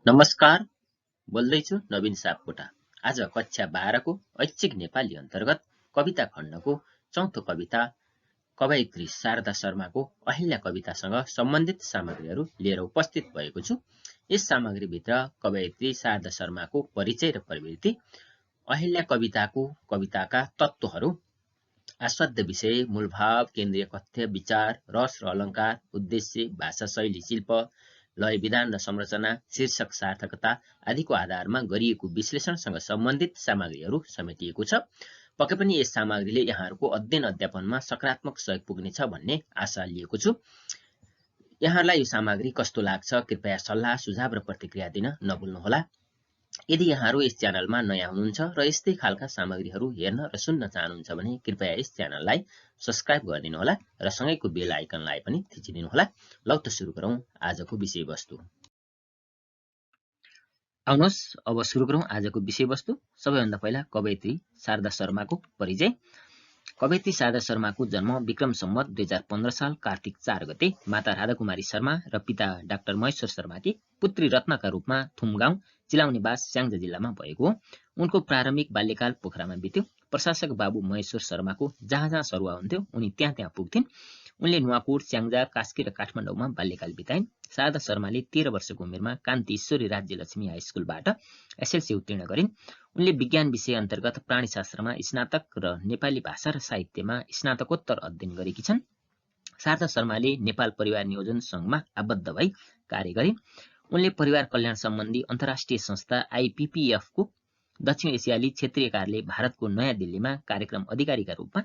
नमस्कार, बोल्दैछु नवीन सापकोटा। आज कक्षा 12 को ऐच्छिक नेपाली अन्तर्गत कविता खण्डको चौथो कविता कवयित्री शारदा शर्माको अहिल्या कवितासँग सम्बन्धित सामग्रीहरू लिएर उपस्थित भएको छु। यस सामग्रीभित्र कवयित्री शारदा शर्माको परिचय र प्रवृत्ति, अहिल्या कविताका तत्त्वहरू, आस्वाद्य विषय, मूलभाव, केन्द्रीय कथ्य, विचार, रस र अलङ्कार, उद्देश्य, भाषा शैली, शिल्प, लय, विधान र संरचना, शीर्षक, सार्थकता आदिको आधारमा गरिएको विश्लेषणसँग सम्बन्धित सामग्रीहरू समेटिएको छ। पक्कै पनि यस सामग्रीले यहाँहरूको अध्ययन अध्यापनमा सकारात्मक सहयोग पुग्नेछ भन्ने आशा लिएको छु। यहाँहरूलाई यो सामग्री कस्तो लाग्छ कृपया सल्लाह, सुझाव र प्रतिक्रिया दिन नभुल्नुहोला। यदि यहाँहरू यस च्यानलमा नयाँ हुनुहुन्छ र यस्तै खालका सामग्रीहरू हेर्न र सुन्न चाहनुहुन्छ भने कृपया यस च्यानललाई सब्स्क्राइब गरिदिनुहोला र सँगैको बेल आइकनलाई पनि थिचिदिनुहोला। लौ त सुरु गरौँ आजको विषयवस्तु। आउनुहोस् अब सुरु गरौँ आजको विषयवस्तु। सबैभन्दा पहिला कवयित्री शारदा शर्माको परिचय। कवयित्री शारदा शर्माको जन्म विक्रम सम्वत 2015 साल कार्तिक 4 गते माता राधाकुमारी शर्मा र पिता डाक्टर महेश्वर शर्माकी पुत्री रत्नका रूपमा थुमगाउँ चिलाउनेबास स्याङ्जा जिल्लामा भएको हो। उनको प्रारम्भिक बाल्यकाल पोखरामा बित्यो। प्रशासक बाबु महेश्वर शर्माको जहाँ जहाँ सरुवा हुन्थ्यो उनी त्यहाँ पुग्थिन्। उनले नुवाकोट, स्याङ्जा, कास्की र काठमाडौँमा बाल्यकाल बिताइन्। शारदा शर्माले 13 वर्षको उमेरमा कान्ति ईश्वरी राज्यलक्ष्मी हाई स्कुलबाट एसएलसी उत्तीर्ण गरिन्। उनले विज्ञान विषय अन्तर्गत प्राणीशास्त्रमा स्नातक र नेपाली भाषा र साहित्यमा स्नातकोत्तर अध्ययन गरेकी छन्। शारदा शर्माले नेपाल परिवार नियोजन सङ्घमा आबद्ध भई कार्य गरिन्। उनले परिवार कल्याण सम्बन्धी अन्तर्राष्ट्रिय संस्था आइपिपिएफको दक्षिण एसियाली क्षेत्रीय कार्यालय भारतको नयाँ दिल्लीमा कार्यक्रम अधिकारीका रूपमा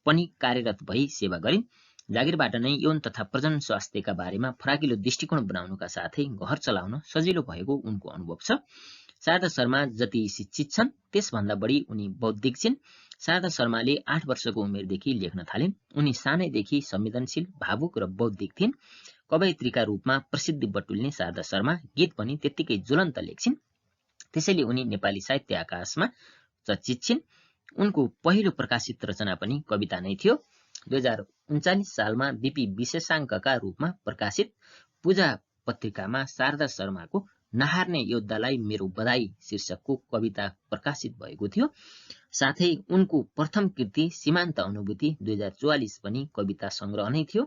पनि कार्यरत भई सेवा गरिन्। जागिरबाट नै यौन तथा प्रजनन स्वास्थ्यका बारेमा फराकिलो दृष्टिकोण बनाउनुका साथै घर चलाउन सजिलो भएको उनको अनुभव छ। शारदा शर्मा जति शिक्षित छन् त्यसभन्दा बढी उनी बौद्धिक छिन्। शारदा शर्माले 8 वर्षको उमेरदेखि लेख्न थालिन्। उनी सानैदेखि संवेदनशील, भावुक र बौद्धिक थिइन्। कवयित्रीका रूपमा प्रसिद्धि बटुल्ने शारदा शर्मा गीत पनि त्यत्तिकै ज्वलन्त लेख्छिन्। त्यसैले उनी नेपाली साहित्य आकाशमा चर्चित छिन्। उनको पहिलो प्रकाशित रचना पनि कविता नै थियो। 2039 सालमा बीपी विशेषाङ्कका रूपमा प्रकाशित पूजा पत्रिकामा शारदा शर्माको नहार्ने योद्धालाई मेरो बधाई शीर्षकको कविता प्रकाशित भएको थियो। साथै उनको प्रथम कृति सीमान्त अनुभूति 2044 पनि कविता सङ्ग्रह नै थियो।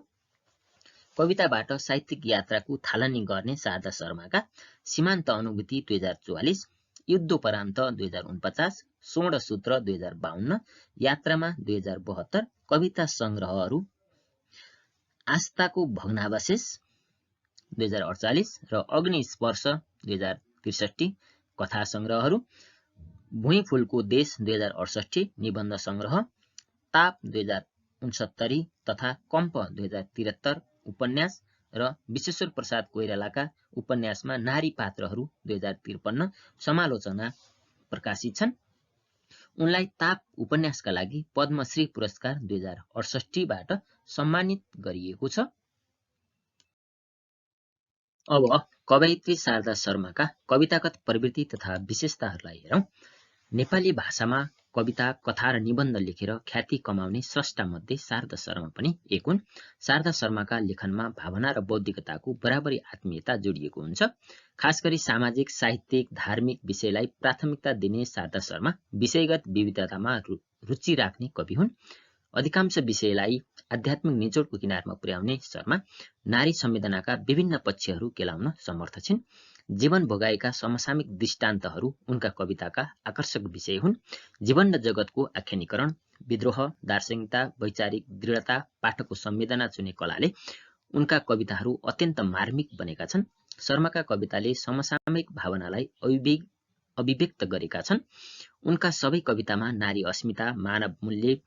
कविताबाट साहित्यिक यात्राको थालनी गर्ने शारदा शर्माका सीमान्त अनुभूति 2044, युद्धोपरान्त 2049, स्वर्ण सूत्र 2052, यात्रामा 2072, कविता सङ्ग्रहहरू आस्थाको भग्नावशेष 2048 र अग्नि स्पर्श 2063, कथा सङ्ग्रहहरू भुइँ फुलको देश 2068, निबन्ध सङ्ग्रह ताप 2069 तथा कम्प 2073, उपन्यास र विश्वेश्वर प्रसाद कोइरालाका उपन्यासमा नारी पात्रहरू 2053 समालोचना प्रकाशित छन्। उनलाई ताप उपन्यासका लागि पद्मश्री पुरस्कार 2068बाट सम्मानित गरिएको छ। अब कवयित्री शारदा शर्माका कवितागत प्रवृत्ति तथा विशेषताहरूलाई हेरौँ। नेपाली भाषामा कविता, कथा र निबन्ध लेखेर ख्याति कमाउने स्रष्टामध्ये शारदा शर्मा पनि एक हुन्। शारदा शर्माका लेखनमा भावना र बौद्धिकताको बराबरी आत्मीयता जोडिएको हुन्छ। खास गरी सामाजिक, साहित्यिक, धार्मिक विषयलाई प्राथमिकता दिने शारदा शर्मा विषयगत विविधतामा रुचि राख्ने कवि हुन्। अधिकांश विषयलाई आध्यात्मिक निचोडको किनारमा पुर्याउने शर्मा नारी संवेदनाका विभिन्न पक्षहरू केलाउन समर्थ छिन्। जीवन भोगाएका समसामयिक दृष्टान्तहरू उनका कविताका आकर्षक विषय हुन्। जीवन र जगतको आख्यानीकरण, विद्रोह, दार्शनिकता, वैचारिक दृढता, पाठकको संवेदना छुने कलाले उनका कविताहरू अत्यन्त मार्मिक बनेका छन्। शर्माका कविताले समसामयिक भावनालाई अभिव्यक्त गरेका छन्। उनका सबै कवितामा नारी अस्मिता, मानव मूल्य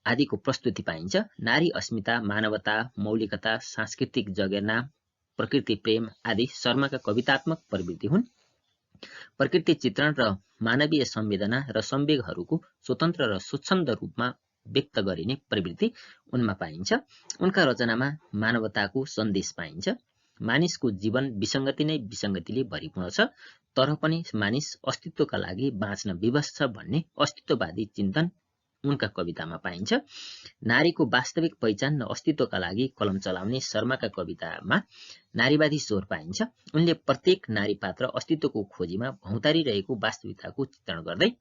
आदिको प्रस्तुति पाइन्छ। नारी अस्मिता, मानवता, मौलिकता, सांस्कृतिक जगेर्ना, प्रकृति प्रेम आदि शर्माका कवितात्मक प्रवृत्ति हुन्। प्रकृति चित्रण र मानवीय संवेदना र संवेगहरूको स्वतन्त्र र स्वच्छन्द रूपमा व्यक्त गरिने प्रवृत्ति उनमा पाइन्छ। उनका रचनामा मानवताको सन्देश पाइन्छ। मानिसको जीवन विसङ्गति नै विसङ्गतिले भरिपूर्ण छ, तर पनि मानिस अस्तित्वका लागि बाँच्न विवश छ भन्ने अस्तित्ववादी चिन्तन उनका कवितामा पाइन्छ। नारीको वास्तविक पहिचान र अस्तित्वका लागि कलम चलाउने शर्माका कवितामा नारीवादी स्वर पाइन्छ। उनले प्रत्येक नारी पात्र अस्तित्वको खोजीमा भौतारिरहेको वास्तविकताको चित्रण गर्दै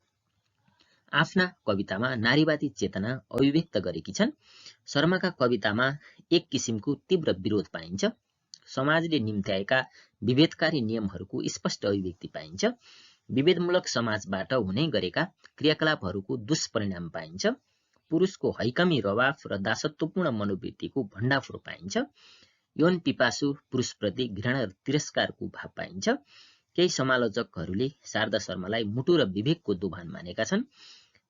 आफ्ना कवितामा नारीवादी चेतना अभिव्यक्त गरेकी छन्। शर्माका कवितामा एक किसिमको तीव्र विरोध पाइन्छ। समाजले निम्त्याएका विभेदकारी नियमहरूको स्पष्ट अभिव्यक्ति पाइन्छ। विभेदमूलक समाजबाट हुने गरेका क्रियाकलापहरूको दुष्परिणाम पाइन्छ। पुरुषको हैकमी रवाफ र दासत्वपूर्ण मनोवृत्तिको भण्डाफोर पाइन्छ। यौन पिपासु पुरुषप्रति घृणा र तिरस्कारको भाव पाइन्छ। केही समालोचकहरूले शारदा शर्मालाई मुटु र विवेकको दोभान मानेका छन्।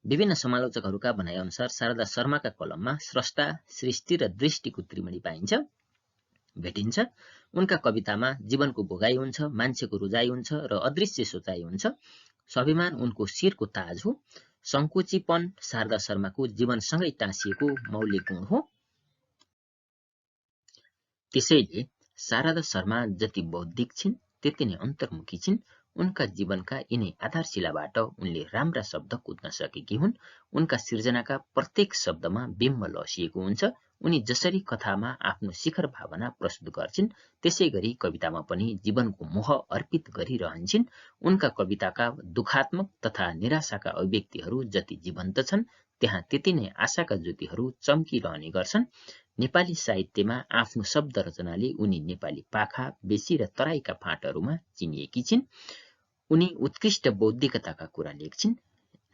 विभिन्न समालोचकहरूका भनाइअनुसार शारदा शर्माका कलममा स्रष्टा, सृष्टि र दृष्टिको त्रिमणि भेटिन्छ। उनका कवितामा जीवनको भोगाई हुन्छ, मान्छेको रुजाई हुन्छ र अदृश्य सोचाइ हुन्छ। स्वाभिमान उनको शिरको ताज हो। संकोचीपन शारदा शर्माको जीवनसँगै टाँसिएको मौलिक गुण हो। त्यसैले शारदा शर्मा जति बौद्धिक छिन् त्यति नै अन्तर्मुखी छिन्। उनका जीवनका यिनै आधारशिलाबाट उनले राम्रा शब्द कुद्न सकेकी हुन्। उनका सृजनाका प्रत्येक शब्दमा बिम्ब लसिएको हुन्छ। उनी जसरी कथामा आफ्नो शिखर भावना प्रस्तुत गर्छिन् त्यसै गरी कवितामा पनि जीवनको मोह अर्पित गरिरहन्छन्। उनका कविताका दुखात्मक तथा निराशाका अभिव्यक्तिहरू जति जीवन्त छन् त्यहाँ त्यति नै आशाका ज्योतिहरू चम्किरहने गर्छन्। नेपाली साहित्यमा आफ्नो शब्द रचनाले उनी नेपाली पाखा, बेसी र तराईका फाँटहरूमा चिनिएकी छिन्। उनी उत्कृष्ट बौद्धिकताका कुरा लेख्छिन्,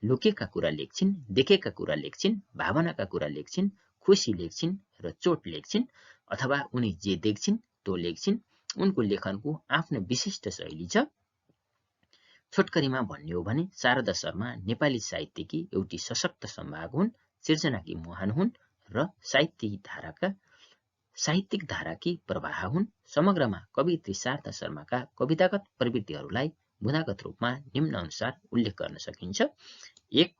लुकेका कुरा लेख्छिन्, देखेका कुरा लेख्छिन्, भावनाका कुरा लेख्छिन्, खुसी लेख्छिन् र चोट लेख्छिन्, अथवा उनी जे देख्छिन् त्यो लेख्छिन्। उनको लेखनको आफ्नो विशिष्ट शैली छ। छोटकरीमा भन्ने हो भने शारदा शर्मा नेपाली साहित्यकी एउटी सशक्त सम्भाग हुन्, सिर्जनाकी मुहान हुन् र साहित्यिक धाराकी प्रवाह हुन्। समग्रमा कवयित्री शारदा शर्माका कवितागत प्रवृत्तिहरूलाई बुँदागत रूपमा निम्न अनुसार उल्लेख गर्न सकिन्छ। 1.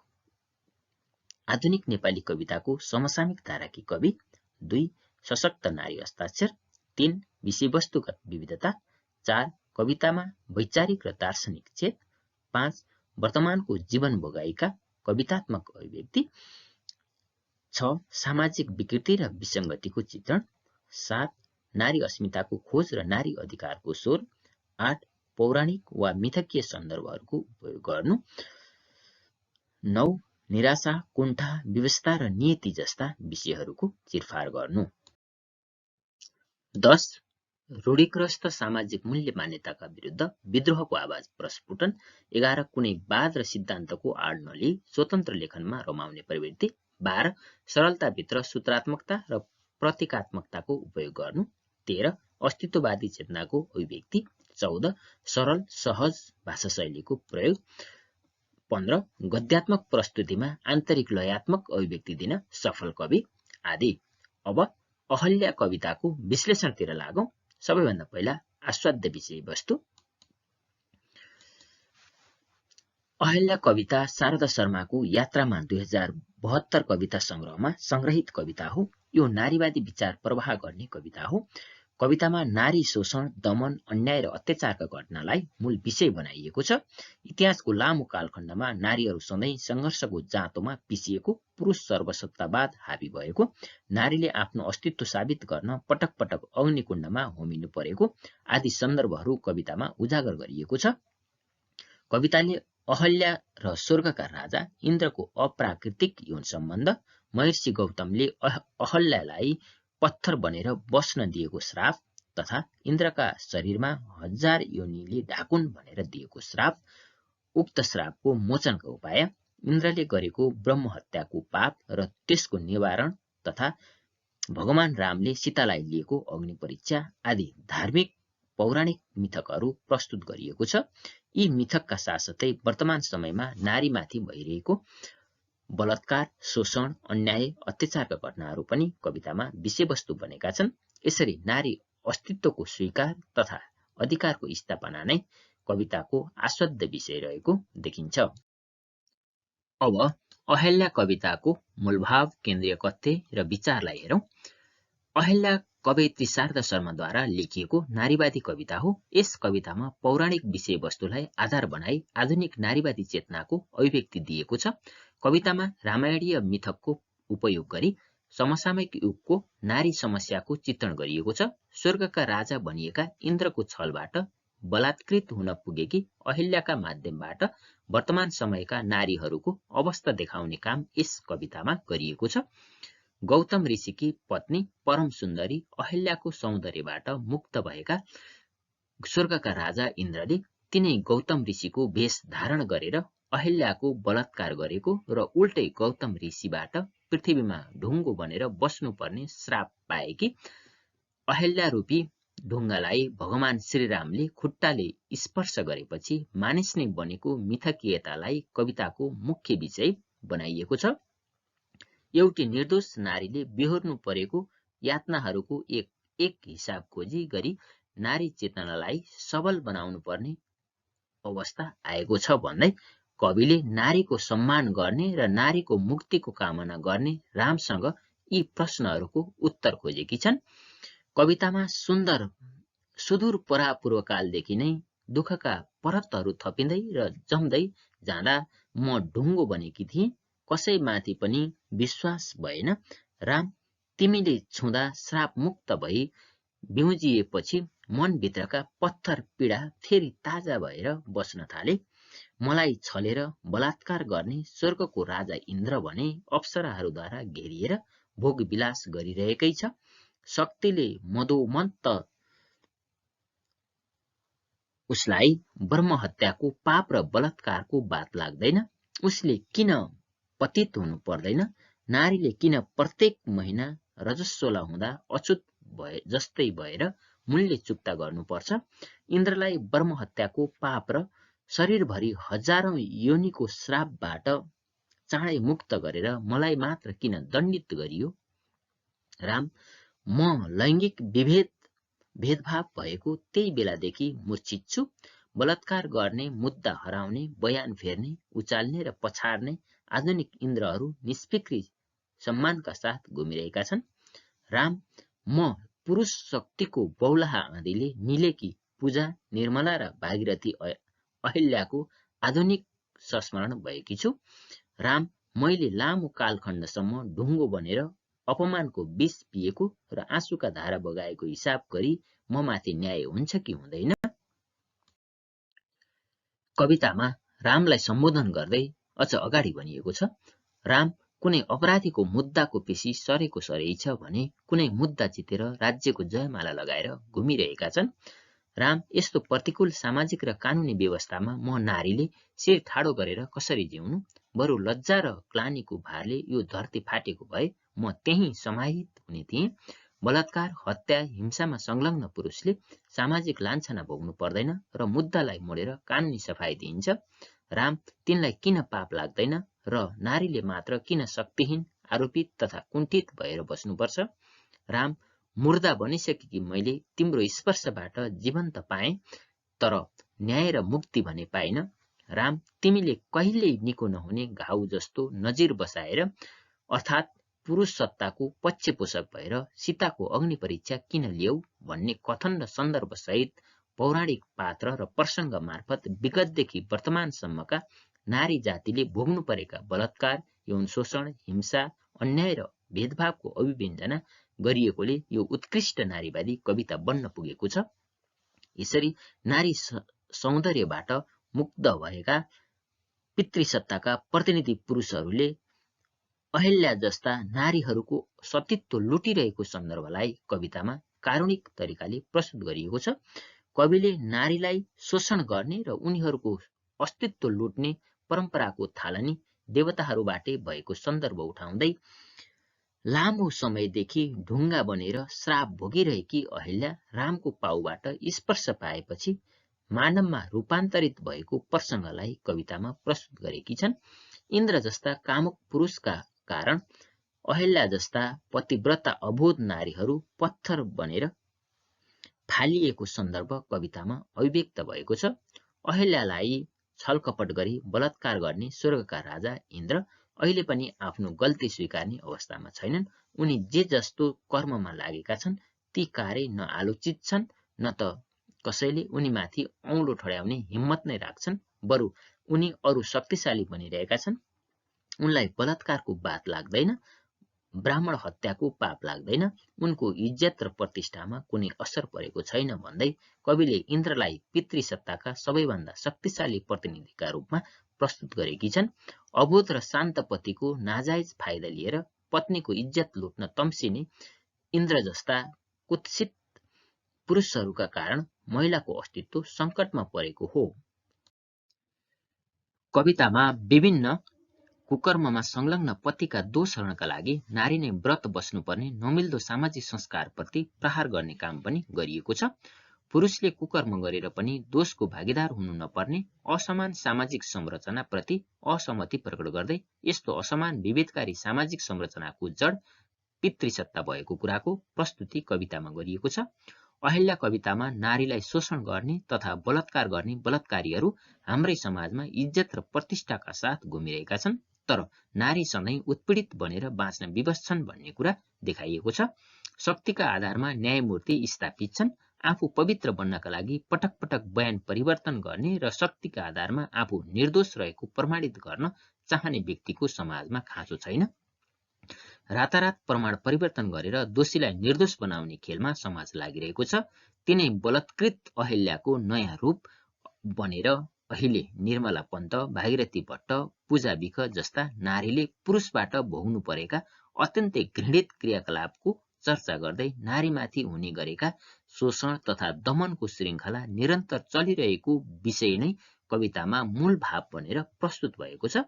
आधुनिक नेपाली कविताको समसामयिक धाराकी कवि। 2. सशक्त नारी हस्ताक्षर। 3. विषयवस्तुगत विविधता। 4. कवितामा वैचारिक र दार्शनिक चेत। 5. वर्तमानको जीवन भोगाइका कवितात्मक अभिव्यक्ति। 6. सामाजिक विकृति र विसङ्गतिको चित्रण। 7. नारी अस्मिताको खोज र नारी अधिकारको स्वर। 8. पौराणिक वा मिथकीय सन्दर्भहरूको उपयोग गर्नु। 9. निराशा, कुण्ठा, व्यवस्था र नियति जस्ता विषयहरूको चिरफार गर्नु। 10. रूढिग्रस्त सामाजिक मूल्य मान्यताका विरुद्ध विद्रोहको आवाज प्रस्फुटन। 11. कुनै वाद र सिद्धान्तको आड नलिई स्वतन्त्र लेखनमा रमाउने प्रवृत्ति। 12. सरलताभित्र सूत्रात्मकता र प्रतीकात्मकताको उपयोग गर्नु। 13. अस्तित्ववादी चेतनाको अभिव्यक्ति। 14. सरल सहज भाषाशैलीको प्रयोग। 15. गद्यात्मक प्रस्तुतिमा आन्तरिक लयात्मक अभिव्यक्ति दिन सफल कवि आदि। अब अहल्या कविताको विश्लेषणतिर लागौं। सबैभन्दा पहिला आस्वाद्य विषयवस्तु। अहल्या कविता शारदा शर्माको यात्रामा 2072 कविता संग्रहमा संग्रहित कविता हो। यो नारीवादी विचार प्रवाह गर्ने कविता हो। कवितामा नारी शोषण, दमन, अन्याय र अत्याचारका घटनालाई मूल विषय बनाइएको छ। इतिहासको लामो कालखण्डमा नारीहरू सधैँ संघर्षको जाँतोमा पिसिएको, पुरुष सर्वसत्तावाद हावी भएको, नारीले आफ्नो अस्तित्व साबित गर्न पटक पटक अग्निकुण्डमा होमिनु परेको आदि सन्दर्भहरू कवितामा उजागर गरिएको छ। कविताले अहल्या र स्वर्गका राजा इन्द्रको अप्राकृतिक यौन सम्बन्ध, महर्षि गौतमले अहल्यालाई पत्थर बनेर बस्न दिएको श्राप तथा इन्द्रका शरीरमा 1000 योनिले ढाकुन् भनेर दिएको श्राप, उक्त श्रापको मोचनका उपाय, इन्द्रले गरेको ब्रह्महत्याको पाप र त्यसको निवारण तथा भगवान रामले सीतालाई लिएको अग्नि परीक्षा आदि धार्मिक पौराणिक मिथकहरू प्रस्तुत गरिएको छ। यी मिथकका साथसाथै वर्तमान समयमा नारीमाथि भइरहेको बलात्कार, शोषण, अन्याय, अत्याचारका घटनाहरू पनि कवितामा विषयवस्तु बनेका छन्। यसरी नारी अस्तित्वको स्वीकार तथा अधिकारको स्थापना नै कविताको आस्वाद्य विषय रहेको देखिन्छ। अब अहल्या कविताको मूलभाव, केन्द्रीय कथ्य र विचारलाई हेरौं। अहल्या कवयित्री शारदा शर्माद्वारा लेखिएको नारीवादी कविता हो। यस कवितामा पौराणिक विषयवस्तुलाई आधार बनाई आधुनिक नारीवादी चेतनाको अभिव्यक्ति दिएको छ। कवितामा रामायणीय मिथकको उपयोग गरी समसामयिक युगको नारी समस्याको चित्रण गरिएको छ। स्वर्गका राजा भनिएका इन्द्रको छलबाट बलात्कृत हुन पुगेकी अहिल्याका माध्यमबाट वर्तमान समयका नारीहरूको अवस्था देखाउने काम यस कवितामा गरिएको छ। गौतम ऋषिकी पत्नी परम सुन्दरी अहिल्याको सौन्दर्यबाट मुक्त भएका स्वर्गका राजा इन्द्रले तिनै गौतम ऋषिको वेश धारण गरेर अहिल्याको बलात्कार गरेको र उल्टै गौतम ऋषिबाट पृथ्वीमा ढुङ्गो बनेर बस्नुपर्ने श्राप पाएकी अहिल्यारूपी ढुङ्गालाई भगवान श्रीरामले खुट्टाले स्पर्श गरेपछि मानिस नै बनेको मिथकीयतालाई कविताको मुख्य विषय बनाइएको छ। एउटी निर्दोष नारीले बेहोर्नु परेको यातनाहरूको एक हिसाब खोजी गरी नारी चेतनालाई सबल बनाउनु पर्ने अवस्था आएको छ भन्दै कविले नारीको सम्मान गर्ने र नारीको मुक्तिको कामना गर्ने रामसँग यी प्रश्नहरूको उत्तर खोजेकी छन्। कवितामा सुदूर परापूर्वकालदेखि नै दुःखका परतहरू थपिँदै र जम्दै जाँदा म ढुङ्गो बनेकी थिएँ, कसैमाथि पनि विश्वास भएन। राम, तिमीले छुँदा श्राप मुक्त भई बिउजिएपछि मनभित्रका पत्थर पीडा फेरि ताजा भएर बस्न थाले। मलाई छलेर बलात्कार गर्ने स्वर्गको राजा इन्द्र भने अप्सराहरूद्वारा घेरिएर भोग विलास गरिरहेकै छ। शक्तिले मदोमन्त उसलाई ब्रह्महत्याको पाप र बलात्कारको बात लाग्दैन। उसले किन पतित हुनु पर्दैन? नारीले किन प्रत्येक महिना रजस्वला हुँदा अछुत जस्तै भएर मूल्य चुक्ता गर्नुपर्छ? इन्द्रलाई ब्रह्महत्याको पाप र शरीरभरि हजारौं योनिको श्रापबाट चाँडै मुक्त गरेर मलाई मात्र किन दण्डित गरियो? राम, म लैङ्गिक भेदभाव भएको त्यही बेलादेखि मूर्छित छु। बलात्कार गर्ने, मुद्दा हराउने, बयान फेर्ने, उचाल्ने र पछाड्ने आधुनिक इन्द्रहरू निष्फिक्री सम्मानका साथ घुमिरहेका छन्। राम, म पुरुष शक्तिको बौलाहा आँधीले निलेकी पूजा, निर्मला र भागीरथी अहिल्याको आधुनिक संस्मरण भएकी छु। राम, मैले लामो कालखण्डसम्म ढुङ्गो बनेर अपमानको विष पिएको र आँसुका धारा बगाएको हिसाब गरी म माथि न्याय हुन्छ कि हुँदैन? कवितामा रामलाई सम्बोधन गर्दै अझ अगाडि भनिएको छ, राम कुनै अपराधीको मुद्दाको पेशी सरेको सरै छ भने कुनै मुद्दा जितेर राज्यको जयमाला लगाएर घुमिरहेका छन्। राम, यस्तो प्रतिकूल सामाजिक र कानुनी व्यवस्थामा म नारीले शिर ठाडो गरेर कसरी जिउनु? बरु लज्जा र ग्लानीको भारले यो धरती फाटेको भए म त्यही समाहित हुने थिएँ। बलात्कार, हत्या, हिंसामा संलग्न पुरुषले सामाजिक लान्छना भोग्नु पर्दैन र मुद्दालाई मोडेर कानुनी सफाई दिइन्छ। राम, तिनलाई किन पाप लाग्दैन र नारीले मात्र किन शक्तिहीन, आरोपित तथा कुण्ठित भएर बस्नुपर्छ? राम, मुर्दा बनिसकेकी मैले तिम्रो स्पर्शबाट जीवन्त पाएँ, तर न्याय र मुक्ति भने पाइन। राम, तिमीले कहिल्यै निको नहुने घाउ जस्तो नजिर बसाएर अर्थात् पुरुष सत्ताको पक्षपोषक भएर सीताको अग्नि परीक्षा किन ल्याऊ भन्ने कथन र सन्दर्भ सहित पौराणिक पात्र र प्रसङ्ग मार्फत विगतदेखि वर्तमानसम्मका नारी जातिले भोग्नु परेका बलात्कार, यौन शोषण, हिंसा, अन्याय र भेदभावको अभिव्यञ्जना गरिएकोले यो उत्कृष्ट नारीवादी कविता बन्न पुगेको छ। यसरी नारी सौन्दर्यबाट मुक्त भएका पितृसत्ताका प्रतिनिधि पुरुषहरूले अहिल्या जस्ता नारीहरूको सतीत्व लुटिरहेको सन्दर्भलाई कवितामा कारुणिक तरिकाले प्रस्तुत गरिएको छ। कविले नारीलाई शोषण गर्ने र उनीहरूको अस्तित्व लुट्ने परम्पराको थालनी देवताहरूबाटै भएको सन्दर्भ उठाउँदै लामो समयदेखि ढुङ्गा बनेर श्राप भोगिरहेकी अहिल्या रामको पाउबाट स्पर्श पाएपछि मानवमा रूपान्तरित भएको प्रसङ्गलाई कवितामा प्रस्तुत गरेकी छन्। इन्द्र जस्ता कामुक पुरुषका कारण अहिल्या जस्ता पतिव्रता अबोध नारीहरू पत्थर बनेर फालिएको सन्दर्भ कवितामा अभिव्यक्त भएको छ। अहिल्यालाई छलकपट गरी बलात्कार गर्ने स्वर्गका राजा इन्द्र अहिले पनि आफ्नो गल्ती स्वीकार्ने अवस्थामा छैनन्। उनी जे जस्तो कर्ममा लागेका छन् ती कार्य न आलोचित छन्, न त कसैले उनीमाथि औँलो ठड्याउने हिम्मत नै राख्छन्। बरु उनी अरू शक्तिशाली बनिरहेका छन्। उनलाई बलात्कारको बात लाग्दैन, ब्राह्मण हत्याको पाप लाग्दैन, उनको इज्जत र प्रतिष्ठामा कुनै असर परेको छैन भन्दै कविले इन्द्रलाई पितृसत्ताका सबैभन्दा शक्तिशाली प्रतिनिधिका रूपमा प्रस्तुत गरेकी छन्। अबोध र शान्त पतिको नाजायज फाइदा लिएर पत्नीको इज्जत लुट्न तम्सिने इन्द्र जस्ता कुत्सित पुरुषहरूका कारण महिलाको अस्तित्व सङ्कटमा परेको हो। कवितामा विभिन्न कुकर्ममा संलग्न पतिका दोषहरूका लागि नारी नै व्रत बस्नुपर्ने नमिल्दो सामाजिक संस्कारप्रति प्रहार गर्ने काम पनि गरिएको छ। पुरुषले कुकर्म गरेर पनि दोषको भागीदार हुनु नपर्ने असमान सामाजिक संरचनाप्रति असहमति प्रकट गर्दै यस्तो असमान विभेदकारी सामाजिक संरचनाको जड पितृसत्ता भएको कुराको प्रस्तुति कवितामा गरिएको छ। अहिल्या कवितामा नारीलाई शोषण गर्ने तथा बलात्कार गर्ने बलात्कारीहरू हाम्रै समाजमा इज्जत र प्रतिष्ठाका साथ घुमिरहेका छन्, तर नारी सधैँ उत्पीडित बनेर बाँच्न विवश छन् भन्ने कुरा देखाइएको छ। शक्तिका आधारमा न्यायमूर्ति स्थापित छन्। आफू पवित्र बन्नका लागि पटक पटक बयान परिवर्तन गर्ने र शक्तिका आधारमा आफू निर्दोष रहेको प्रमाणित गर्न चाहने व्यक्तिको समाजमा खाँचो छैन। रातारात प्रमाण परिवर्तन गरेर दोषीलाई निर्दोष बनाउने खेलमा समाज लागिरहेको छ। तिनै बलात्कृत अहिल्याको नयाँ रूप बनेर अहिले निर्मला पन्त, भागीरथी भट्ट, पूजा विख जस्ता नारीले पुरुषबाट भोग्नु परेका अत्यन्तै घृणित क्रियाकलापको चर्चा गर्दै नारीमाथि हुने गरेका शोषण तथा दमनको श्रृङ्खला निरन्तर चलिरहेको विषय नै कवितामा मूल भाव बनेर प्रस्तुत भएको छ।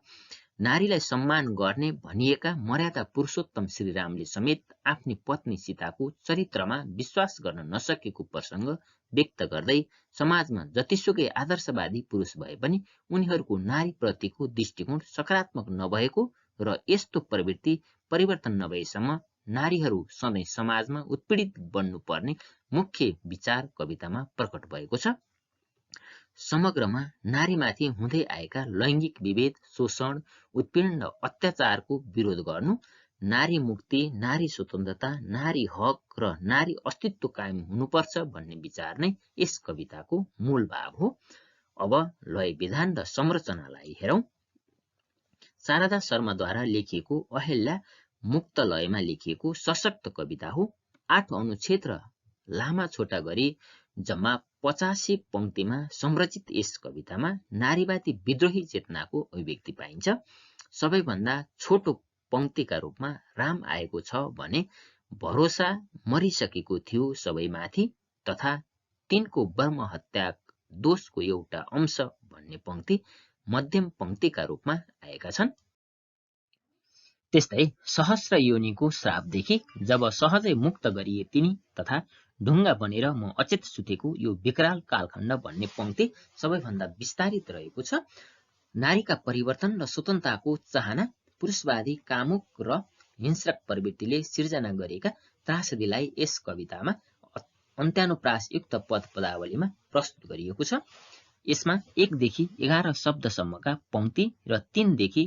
नारीलाई सम्मान गर्ने भनिएका मर्यादा पुरुषोत्तम श्रीरामले समेत आफ्नी पत्नी सीताको चरित्रमा विश्वास गर्न नसकेको प्रसङ्ग व्यक्त गर्दै समाजमा जतिसुकै आदर्शवादी पुरुष भए पनि उनीहरूको नारीप्रतिको दृष्टिकोण सकारात्मक नभएको र यस्तो प्रवृत्ति परिवर्तन नभएसम्म नारीहरू सधैँ समाजमा उत्पीडित बन्नुपर्ने मुख्य विचार कवितामा प्रकट भएको छ। समग्रमा नारीमाथि हुँदै आएका लैङ्गिक विभेद, शोषण, उत्पीडन र अत्याचारको विरोध गर्नु, नारी मुक्ति, नारी स्वतन्त्रता, नारी हक र नारी अस्तित्व कायम हुनुपर्छ भन्ने विचार नै यस कविताको मूल भाव हो। अब लय विधान र संरचनालाई हेरौं। शारदा शर्माद्वारा लेखिएको अहिल्या मुक्त लयमा लेखिएको सशक्त कविता हो। 8 अनुच्छेद र लामा छोटा गरी जम्मा 85 पंक्तिमा संरचित यस कवितामा नारीवादी विद्रोही चेतनाको अभिव्यक्ति पाइन्छ। सबैभन्दा छोटो पंक्तिका रूपमा राम आएको छ भने भरोसा मरिसकेको थियो सबैमाथि तथा तिनको ब्रह्म हत्या दोषको एउटा अंश भन्ने पंक्ति मध्यम पंक्तिका रूपमा आएका छन्। त्यस्तै सहस्र योनिको श्रापदेखि जब सहजै मुक्त गरिए तिनी तथा ढुङ्गा बनेर म अचेत सुतेको यो विकराल कालखण्ड भन्ने पंक्ति सबैभन्दा विस्तारित रहेको छ। नारीका परिवर्तन र स्वतन्त्रताको चाहना पुरुषवादी कामुक र हिंस्रक प्रवृत्तिले सिर्जना गरेका त्रासदीलाई यस कवितामा अन्त्यानुप्रासयुक्त पद पदावलीमा प्रस्तुत गरिएको छ। यसमा 1 देखि 11 शब्दसम्मका पंक्ति र 3 देखि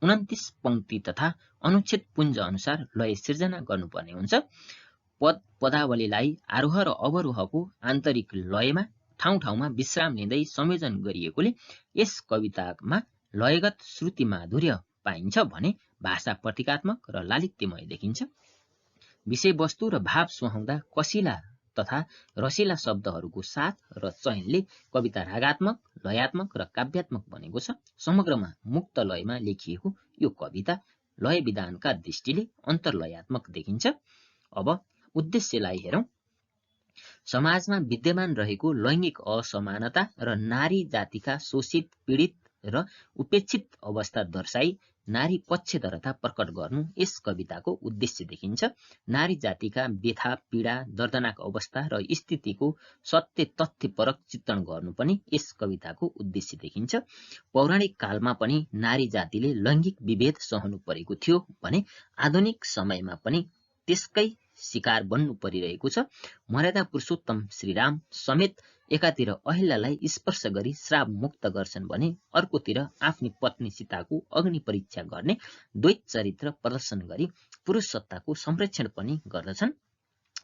29 पंक्ति तथा अनुच्छेद पुञ्ज अनुसार लय सिर्जना गर्नुपर्ने हुन्छ। पद पदावलीलाई आरोह र अवरोहको आन्तरिक लयमा ठाउँ ठाउँमा विश्राम लिँदै संयोजन गरिएकोले यस कवितामा लयगत श्रुति माधुर्य पाइन्छ भने भाषा प्रतीकात्मक र लालित्यमय देखिन्छ। विषयवस्तु र भाव सुहाउँदा कसिला तथा रसिला शब्दहरूको साथ र चयनले कविता रागात्मक, लयात्मक र काव्यात्मक बनेको छ। समग्रमा मुक्त लयमा लेखिएको यो कविता लय विधानका दृष्टिले अन्तर्लयात्मक देखिन्छ। अब उद्देश्यलाई हेरौं। समाजमा विद्यमान रहेको लैङ्गिक असमानता र नारी जातिका शोषित, पीडित र उपेक्षित अवस्था दर्शाई नारी पक्षधरता प्रकट गर्नु यस कविताको उद्देश्य देखिन्छ। नारी जातिका व्यथा, पीडा, दर्दनाक अवस्था र स्थितिको सत्य तथ्यपरक चित्रण गर्नु पनि यस कविताको उद्देश्य देखिन्छ। पौराणिक कालमा पनि नारी जातिले लैङ्गिक विभेद सहनु परेको थियो भने आधुनिक समयमा पनि त्यसकै शिकार बन्नु परिरहेको छ। मर्यादा पुरुषोत्तम श्रीराम समेत एकातिर अहिल्यालाई स्पर्श गरी श्राप मुक्त गर्छन् भने अर्कोतिर आफ्नी पत्नी सीताको अग्नि परीक्षा गर्ने द्वैत चरित्र प्रदर्शन गरी पुरुष सत्ताको संरक्षण पनि गर्दछन्।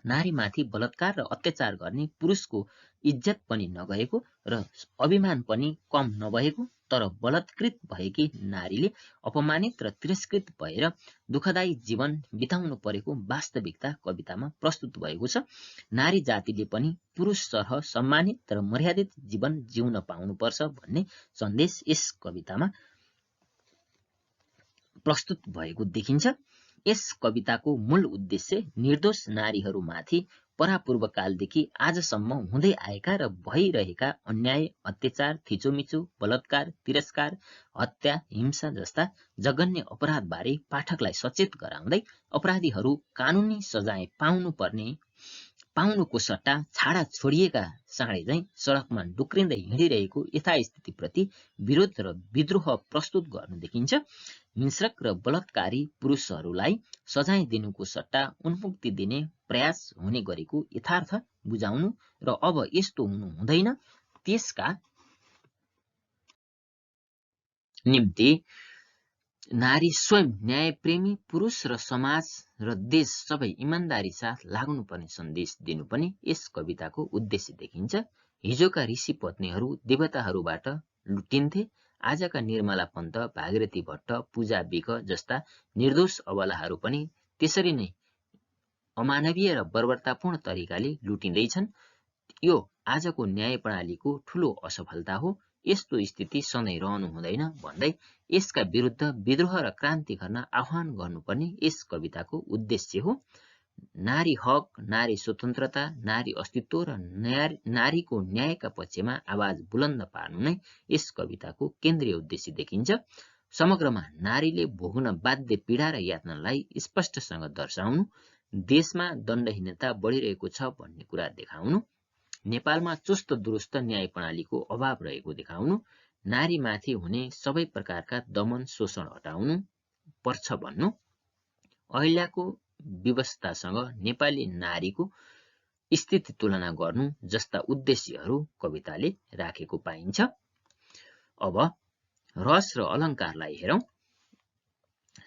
नारीमाथि बलात्कार र अत्याचार गर्ने पुरुषको इज्जत पनि नगएको र अभिमान पनि कम नभएको तर बलात्कृत भएकी नारीले अपमानित र तिरस्कृत भएर दुःखदायी जीवन बिताउनु परेको वास्तविकता कवितामा प्रस्तुत भएको छ। नारी जातिले पनि पुरुष सरह सम्मानित र मर्यादित जीवन जिउन पाउनुपर्छ भन्ने सन्देश यस कवितामा प्रस्तुत भएको देखिन्छ। यस कविताको मूल उद्देश्य निर्दोष नारीहरूमाथि परापूर्वकालदेखि आजसम्म हुँदै आएका र भइरहेका अन्याय, अत्याचार, थिचोमिचो, बलात्कार, तिरस्कार, हत्या, हिंसा जस्ता जघन्य अपराधबारे पाठकलाई सचेत गराउँदै अपराधीहरू कानूनी सजाय पाउनुको सट्टा छाडा छोडिएका साँडे झैं सडकमा डुक्रिँदै हिँडिरहेको यथास्थितिप्रति विरोध र विद्रोह प्रस्तुत गर्नु देखिन्छ। हिंस्रक र बलात्कारी पुरुषहरूलाई सजाय दिनुको सट्टा उन्मुक्ति दिने प्रयास हुने गरेको यथार्थ बुझाउनु र अब यस्तो हुनु हुँदैन त्यसका निम्ति नारी स्वयं न्यायप्रेमी पुरुष र समाज र देश सबै इमान्दारी साथ लाग्नुपर्ने सन्देश दिनु पनि यस कविताको उद्देश्य देखिन्छ। हिजोका ऋषि पत्नीहरू देवताहरूबाट लुटिन्थे। आजका निर्मला पन्त, भागीरथी भट्ट, पूजा विक जस्ता निर्दोष अबलाहरू पनि त्यसरी नै अमानवीय र बर्बरतापूर्ण तरिकाले लुटिँदैछन्। यो आजको न्याय प्रणालीको ठूलो असफलता हो। यस्तो स्थिति सधैँ रहनु हुँदैन भन्दै यसका विरुद्ध विद्रोह र क्रान्ति गर्न आह्वान गर्नुपर्ने यस कविताको उद्देश्य हो। नारी हक, नारी स्वतन्त्रता, नारी अस्तित्व र नारीको न्यायका पक्षमा आवाज बुलन्द पार्नु नै यस कविताको केन्द्रीय उद्देश्य देखिन्छ। समग्रमा नारीले भोग्न बाध्य पीडा र यातनालाई स्पष्टसँग दर्शाउनु, देशमा दण्डहीनता बढिरहेको छ भन्ने कुरा देखाउनु, नेपालमा चुस्त दुरुस्त न्याय प्रणालीको अभाव रहेको देखाउनु, नारीमाथि हुने सबै प्रकारका दमन शोषण हटाउनु पर्छ भन्नु, अहिल्याको व्यवस्थासँग नेपाली नारीको स्थिति तुलना गर्नु जस्ता उद्देश्यहरू कविताले राखेको पाइन्छ। अब रस र अलङ्कारलाई हेरौं।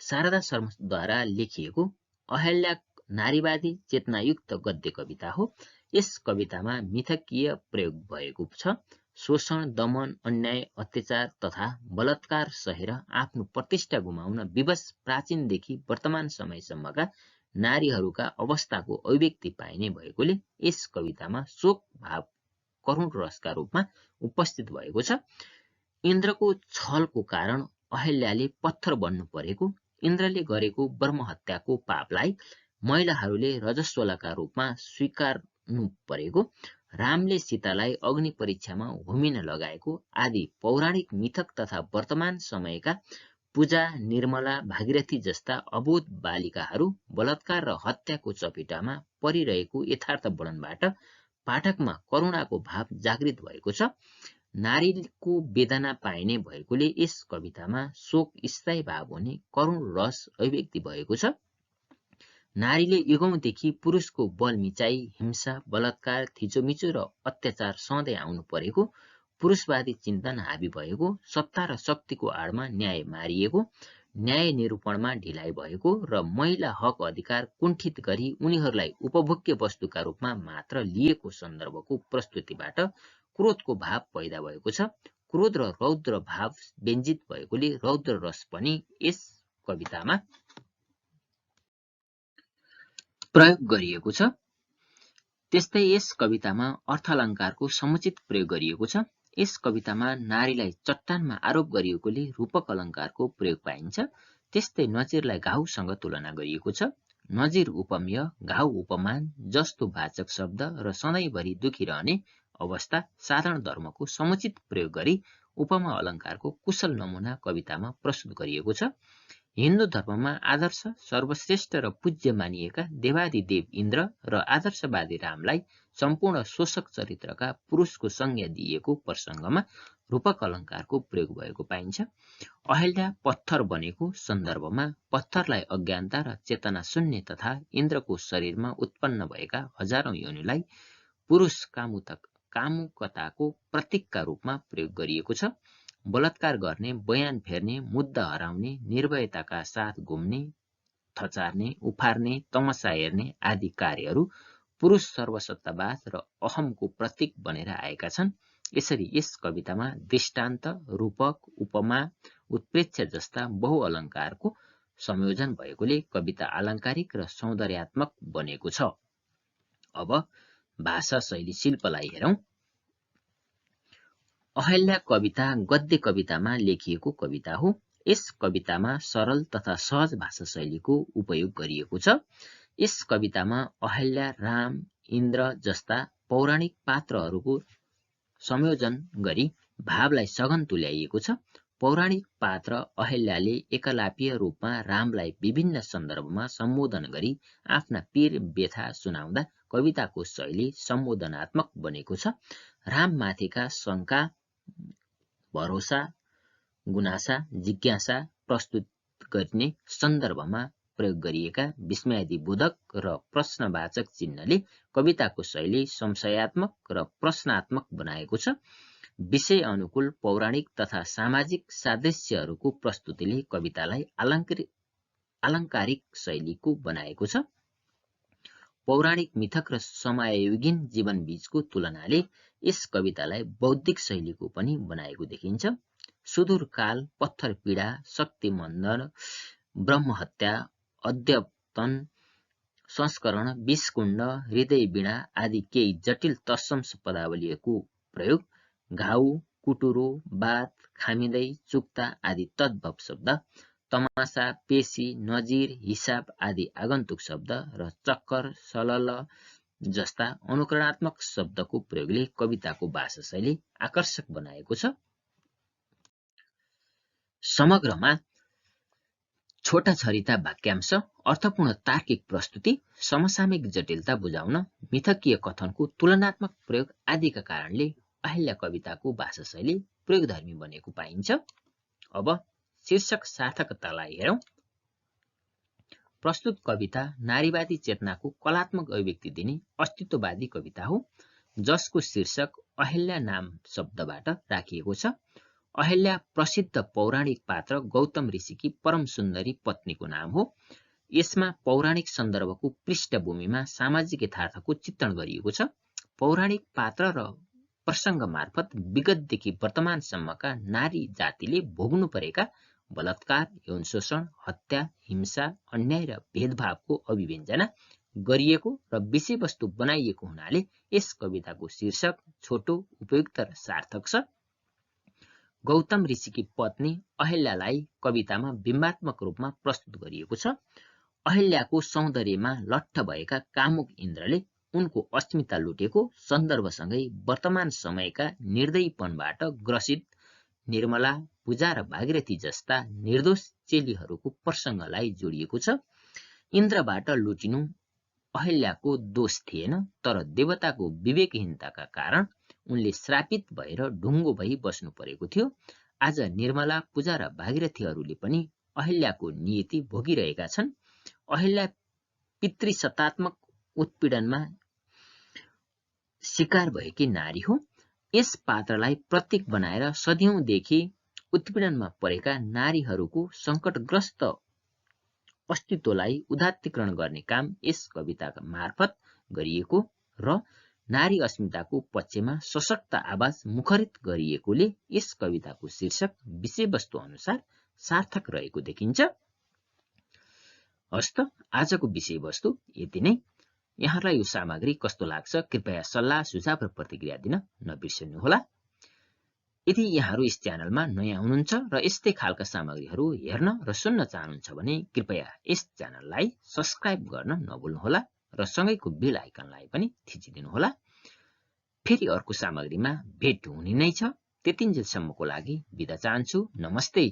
शारदा शर्माद्वारा लेखिएको अहिल्या नारीवादी चेतनायुक्त गद्य कविता हो। यस कवितामा मिथकीय प्रयोग भएको छ। शोषण, दमन, अन्याय, अत्याचार तथा बलात्कार सहेर आफ्नो प्रतिष्ठा गुमाउन विवश प्राचीनदेखि वर्तमान समयसम्मका नारीहरूका अवस्थाको अभिव्यक्ति पाइने भएकोले यस कवितामा शोक भाव करुण रसका रूपमा उपस्थित भएको छ। इन्द्रको छलको कारण अहिल्याले पत्थर बन्नु परेको, इन्द्रले गरेको ब्रह्महत्याको पापलाई महिलाहरूले रजस्वलाका रूपमा स्वीकार्नु परेको, रामले सीतालाई अग्नि परीक्षामा होमिन लगाएको आदि पौराणिक मिथक तथा वर्तमान समयका पूजा, निर्मला, भागीरथी जस्ता अबोध बालिकाहरू बलात्कार र हत्याको चपेटामा परिरहेको यथार्थ वर्णनबाट पाठकमा करुणाको भाव जागृत भएको छ। नारीको वेदना पाइने भएकोले यस कवितामा शोक स्थायी भाव हुने करुण रस अभिव्यक्ति भएको छ। नारीले युगौंदेखि पुरुषको बलमिचाइ, हिंसा, बलात्कार, थिचोमिचो र अत्याचार सहँदै आउनु परेको, पुरुषवादी चिन्तन हावी भएको, सत्ता र शक्तिको आडमा न्याय मारिएको, न्याय निरूपणमा ढिलाइ भएको र महिला हक अधिकार कुण्ठित गरी उनीहरूलाई उपभोग्य वस्तुका रूपमा मात्र लिएको सन्दर्भको प्रस्तुतिबाट क्रोधको भाव पैदा भएको छ। क्रोध र रौद्र भाव व्यञ्जित भएकोले रौद्र रस पनि यस कवितामा प्रयोग गरिएको छ। त्यस्तै यस कवितामा अर्थालङ्कारको समुचित प्रयोग गरिएको छ। यस कवितामा नारीलाई चट्टानमा आरोप गरिएकोले रूपक अलङ्कारको प्रयोग पाइन्छ। त्यस्तै नजिरलाई घाउसँग तुलना गरिएको छ। नजिर उपमेय, घाउ उपमान जस्तो वाचक शब्द र सधैँभरि दुखी रहने अवस्था साधारण धर्मको समुचित प्रयोग गरी उपमा अलङ्कारको कुशल नमुना कवितामा प्रस्तुत गरिएको छ। हिन्दू धर्ममा आदर्श, सर्वश्रेष्ठ र पूज्य मानिएका देवादिदेव इन्द्र र आदर्शवादी रामलाई सम्पूर्ण शोषक चरित्रका पुरुषको संज्ञा दिइएको प्रसङ्गमा रूपक अलङ्कारको प्रयोग भएको पाइन्छ। अहिल्या पत्थर बनेको सन्दर्भमा पत्थरलाई अज्ञानता र चेतना शून्य तथा इन्द्रको शरीरमा उत्पन्न भएका हजारौं योनिलाई पुरुष कामुकताको प्रतीकका रूपमा प्रयोग गरिएको छ। बलात्कार गर्ने, बयान फेर्ने, मुद्दा हराउने, निर्भयताका साथ घुम्ने, थचार्ने, उफार्ने, तमसा हेर्ने आदि कार्यहरू पुरुष सर्वसत्तावाद र अहमको प्रतीक बनेर आएका छन्। यसरी यस कवितामा दृष्टान्त, रूपक, उपमा, उत्प्रेक्ष जस्ता बहुअलङ्कारको संयोजन भएकोले कविता आलङ्कारिक र सौन्दर्यात्मक बनेको छ। अब भाषा शैली शिल्पलाई हेरौं। अहल्या कविता गद्य कवितामा लेखिएको कविता हो। यस कवितामा सरल तथा सहज भाषा शैलीको उपयोग गरिएको छ। यस कवितामा अहल्या, राम, इन्द्र जस्ता पौराणिक पात्रहरूको संयोजन गरी भावलाई सघन तुल्याइएको छ। पौराणिक पात्र अहल्याले एकलापीय रूपमा रामलाई विभिन्न सन्दर्भमा सम्बोधन गरी आफ्ना पीर व्यथा सुनाउँदा कविताको शैली सम्बोधनात्मक बनेको छ। राममाथिका शङ्का, भरोसा, गुनासा, जिज्ञासा प्रस्तुत गर्ने सन्दर्भमा प्रयोग गरिएका विस्मयादिबोधक र प्रश्नवाचक चिन्हले कविताको शैली संशयात्मक र प्रश्नात्मक बनाएको छ। विषय अनुकूल पौराणिक तथा सामाजिक सादृश्यहरूको प्रस्तुतिले कवितालाई आलङ्कारिक शैलीको बनाएको छ। पौराणिक मिथक र समयायोगीन जीवनबीचको तुलनाले यस कवितालाई बौद्धिक शैलीको पनि बनाएको देखिन्छ। सुदूर काल, पत्थर पीडा, शक्ति मन्दन, ब्रह्महत्या, अद्यतन, संस्करण, विषकुण्ड, हृदय वीणा आदि केही जटिल तत्सम पदावलीको प्रयोग, घाउ, कुटुरो, बात, खामिँदै, चुक्ता आदि तद्भव शब्द, तमासा, पेशी, नजिर, हिसाब आदि आगन्तुक शब्द र चक्कर, सलल जस्ता अनुकरणात्मक शब्दको प्रयोगले कविताको भाषा शैली आकर्षक बनाएको छ। समग्रमा छोटा छरिता वाक्यांश, अर्थपूर्ण तार्किक प्रस्तुति, समसामयिक जटिलता बुझाउन, मिथकीय कथनको तुलनात्मक प्रयोग आदिका कारणले अहल्या कविताको भाषा शैली प्रयोगधर्मी बनेको पाइन्छ। अब शीर्षक सार्थकतालाई हेरौं। प्रस्तुत कविता नारीवादी चेतनाको कलात्मक अभिव्यक्ति दिने अस्तित्ववादी कविता हो, जसको शीर्षक अहल्या नाम शब्दबाट राखिएको छ। अहल्या प्रसिद्ध पौराणिक पात्र गौतम ऋषिकी परम सुन्दरी पत्नीको नाम हो। यसमा पौराणिक सन्दर्भको पृष्ठभूमिमा सामाजिक यथार्थको चित्रण गरिएको छ। पौराणिक पात्र र प्रसङ्ग मार्फत विगतदेखि वर्तमानसम्मका नारी जातिले भोग्नु परेका बलात्कार, यौन शोषण, हत्या, हिंसा, अन्याय र भेदभावको अभिव्यञ्जना गरिएको र विषयवस्तु बनाइएको हुनाले यस कविताको शीर्षक छोटो, उपयुक्त र सार्थक छ। गौतम ऋषिकी पत्नी अहल्यालाई कवितामा बिम्बात्मक रूपमा प्रस्तुत गरिएको छ। अहल्याको सौन्दर्यमा लट्ठ भएका कामुक इन्द्रले उनको अस्मिता लुटेको सन्दर्भसँगै वर्तमान समयका निर्दयीपनबाट ग्रसित निर्मला, पूजा र भागीरथी जस्ता निर्दोष चेलीहरूको प्रसङ्गलाई जोडिएको छ। इन्द्रबाट लुटिनु अहल्याको दोष थिएन, तर देवताको विवेकहीनताका कारण उनले श्रापित भएर ढुङ्गो भई बस्नु परेको थियो। आज निर्मला, पूजा र भागीरथीहरूले पनि अहल्याको नियति भोगिरहेका छन्। अहल्या पितृसत्तात्मक उत्पीडनमा शिकार भएकी नारी हो। यस पात्रलाई प्रतीक बनाएर सदियौंदेखि उत्पीडनमा परेका नारीहरूको सङ्कटग्रस्त अस्तित्वलाई उदात्तीकरण गर्ने काम यस कविताका मार्फत गरिएको र नारी अस्मिताको पक्षमा सशक्त आवाज मुखरित गरिएकोले यस कविताको शीर्षक विषयवस्तु अनुसार सार्थक रहेको देखिन्छ। हस्त आजको विषयवस्तु यति नै। यहाँलाई यो सामग्री कस्तो लाग्छ कृपया सल्लाह, सुझाव र प्रतिक्रिया दिन नबिर्सनुहोला। यदि यहाँहरू यस च्यानलमा नयाँ हुनुहुन्छ र यस्तै खालका सामग्रीहरू हेर्न र सुन्न चाहनुहुन्छ भने कृपया यस च्यानललाई सब्स्क्राइब गर्न नभुल्नुहोला र सँगैको बेल आइकनलाई पनि थिचिदिनुहोला। फेरि अर्को सामग्रीमा भेट हुने नै छ। त्यतिन्जेलसम्मको लागि बिदा चाहन्छु। नमस्ते।